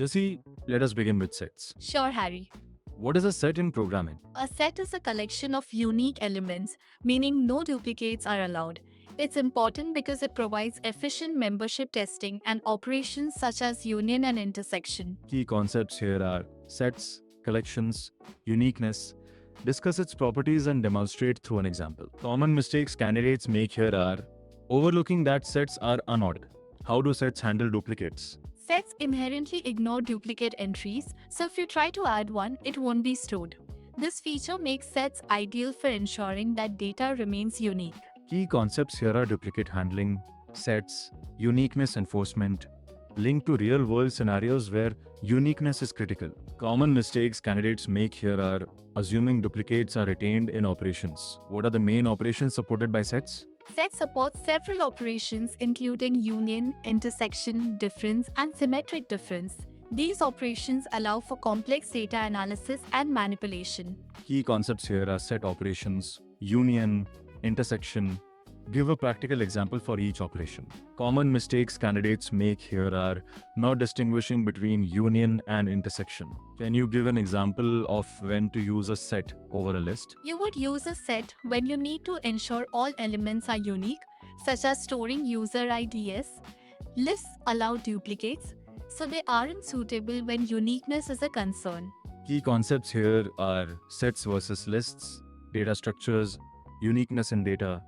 Jesse, let us begin with sets. Sure, Harry. What is a set in programming? A set is a collection of unique elements, meaning no duplicates are allowed. It's important because it provides efficient membership testing and operations such as union and intersection. Key concepts here are sets, collections, uniqueness. Discuss its properties and demonstrate through an example. Common mistakes candidates make here are overlooking that sets are unordered. How do sets handle duplicates? Sets inherently ignore duplicate entries, so if you try to add one, it won't be stored. This feature makes sets ideal for ensuring that data remains unique. Key concepts here are duplicate handling, sets, uniqueness enforcement, linked to real-world scenarios where uniqueness is critical. Common mistakes candidates make here are assuming duplicates are retained in operations. What are the main operations supported by sets? Sets support several operations including union, intersection, difference, and symmetric difference. These operations allow for complex data analysis and manipulation. Key concepts here are set operations, union, intersection. Give a practical example for each operation. Common mistakes candidates make here are not distinguishing between union and intersection. Can you give an example of when to use a set over a list? You would use a set when you need to ensure all elements are unique, such as storing user IDs. Lists allow duplicates, so they aren't suitable when uniqueness is a concern. Key concepts here are sets versus lists, data structures, uniqueness in data.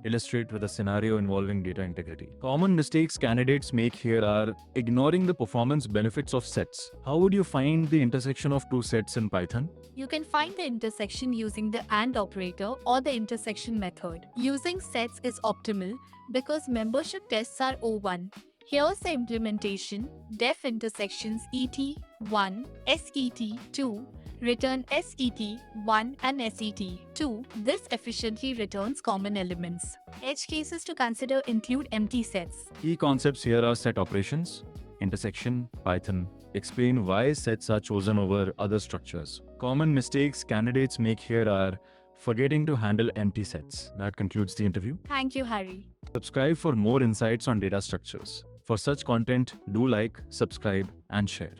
Illustrate with a scenario involving data integrity. Common mistakes candidates make here are ignoring the performance benefits of sets. How would you find the intersection of two sets in Python? You can find the intersection using the AND operator or the intersection method. Using sets is optimal because membership tests are O1. Here's the implementation: def intersections ET1, SET2, return SET1 and SET2. This efficiently returns common elements. Edge cases to consider include empty sets. Key concepts here are set operations, intersection, Python. Explain why sets are chosen over other structures. Common mistakes candidates make here are forgetting to handle empty sets. That concludes the interview. Thank you, Harry. Subscribe for more insights on data structures. For such content, do like, subscribe, and share.